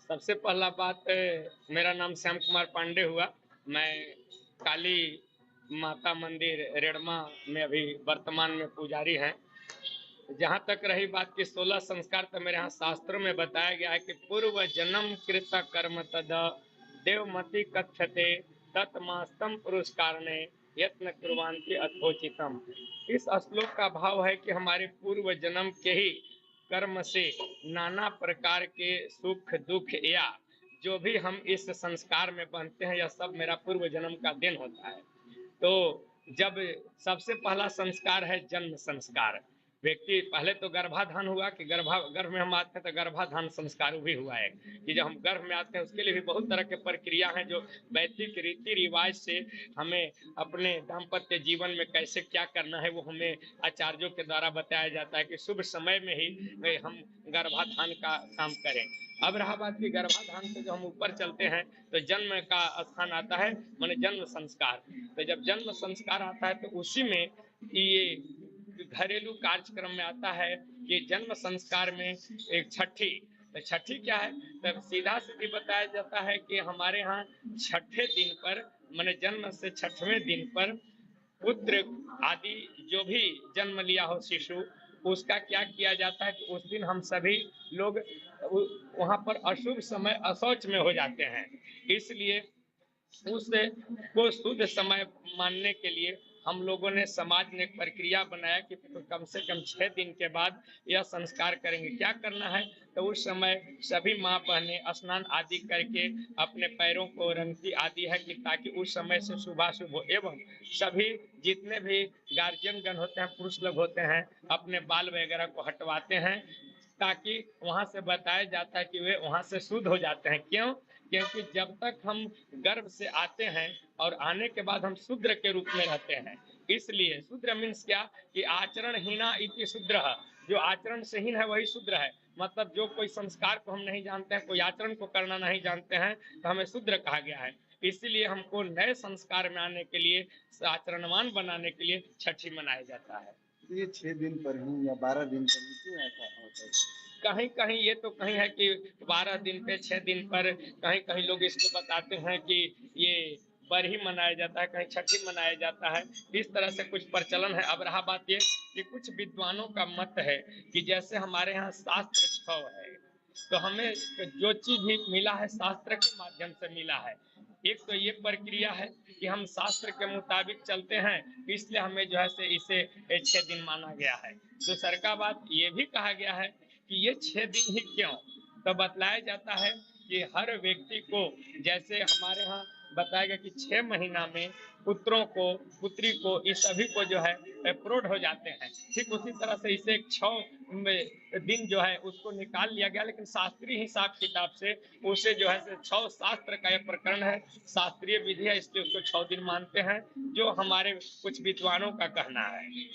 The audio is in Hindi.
सबसे पहला बात मेरा नाम श्याम कुमार पांडे हुआ। मैं काली माता मंदिर रेड़मा में अभी वर्तमान में पुजारी हैं। जहाँ तक रही बात की 16 संस्कार, तो मेरे यहाँ शास्त्रों में बताया गया है कि पूर्व जन्म कृत कर्म तद देवमति कथ्यते तत्मास्तम पुरुषकारणे यत्न कुर्वान्ति अथोचितम। इस श्लोक का भाव है कि हमारे पूर्व जन्म के ही कर्म से नाना प्रकार के सुख दुख या जो भी हम इस संस्कार में बनते हैं, यह सब मेरा पूर्व जन्म का दिन होता है। तो जब सबसे पहला संस्कार है जन्म संस्कार। व्यक्ति पहले तो गर्भाधान हुआ कि गर्भ में हम आते हैं तो गर्भाधान संस्कार भी हुआ है कि जब हम गर्भ में आते हैं उसके लिए भी बहुत तरह के प्रक्रिया हैं जो वैदिक रीति रिवाज से हमें अपने दाम्पत्य जीवन में कैसे क्या करना है वो हमें आचार्यों के द्वारा बताया जाता है कि शुभ समय में ही हम गर्भाधान का काम करें। अब रहा बात की गर्भाधान से जो हम ऊपर चलते हैं तो जन्म का स्थान आता है, माने जन्म संस्कार। तो जब जन्म संस्कार आता है तो उसी में ये घरेलू कार्यक्रम में आता है कि जन्म संस्कार में एक छठी। तो छठी क्या है, तब सीधा सीधी बताया जाता है कि हमारे यहाँ छठे दिन पर, माने जन्म से छठवें दिन पर पुत्र आदि जो भी जन्म लिया हो शिशु, उसका क्या किया जाता है कि उस दिन हम सभी लोग वहां पर अशुभ समय अशौच में हो जाते हैं। इसलिए उस को शुद्ध समय मानने के लिए हम लोगों ने समाज ने एक प्रक्रिया बनाया कि कम से कम 6 दिन के बाद यह संस्कार करेंगे। क्या करना है, तो उस समय सभी माँ बहनें स्नान आदि करके अपने पैरों को रंगती आदि है कि ताकि उस समय से शुभाशुभ हो, एवं सभी जितने भी गार्जियन गण होते हैं, पुरुष लोग होते हैं, अपने बाल वगैरह को हटवाते हैं ताकि वहां से बताया जाता है कि वे वहां से शुद्ध हो जाते हैं। क्यों? क्योंकि जब तक हम गर्भ से आते हैं और आने के बाद हम शूद्र के रूप में रहते हैं। इसलिए शूद्र मीन्स क्या कि आचरण हीना इति शूद्र, जो आचरण से हीन है वही शूद्र है। मतलब जो कोई संस्कार को हम नहीं जानते हैं, कोई आचरण को करना नहीं जानते हैं, तो हमें शूद्र कहा गया है। इसीलिए हमको नए संस्कार में आने के लिए, आचरणवान बनाने के लिए छठी मनाया जाता है। ये 6 दिन पर ही या 12 दिन पर ही क्यों ऐसा होता है? कहीं कहीं ये तो कहीं है कि 12 दिन पे 6 दिन पर, कहीं कहीं लोग इसको बताते हैं कि ये बरही मनाया जाता है, कहीं छठी मनाया जाता है। इस तरह से कुछ प्रचलन है। अब रहा बात ये कि कुछ विद्वानों का मत है कि जैसे हमारे यहाँ शास्त्र छव है, तो हमें जो चीज भी मिला है शास्त्र के माध्यम से मिला है। एक तो ये प्रक्रिया है कि हम शास्त्र के मुताबिक चलते हैं, इसलिए हमें जो है से इसे 6 दिन माना गया है। दूसरी का बात ये भी कहा गया है कि ये 6 दिन ही क्यों, तो बतलाया जाता है कि हर व्यक्ति को, जैसे हमारे यहाँ बताया गया कि 6 महीना में पुत्रों को पुत्री को इस सभी को जो है प्रौढ़ हो जाते हैं, ठीक उसी तरह से इसे 6 दिन जो है उसको निकाल लिया गया, लेकिन शास्त्रीय हिसाब किताब से उसे जो है 6 शास्त्र का यह प्रकरण है, शास्त्रीय विधि है, इसलिए उसको 6 दिन मानते हैं, जो हमारे कुछ विद्वानों का कहना है।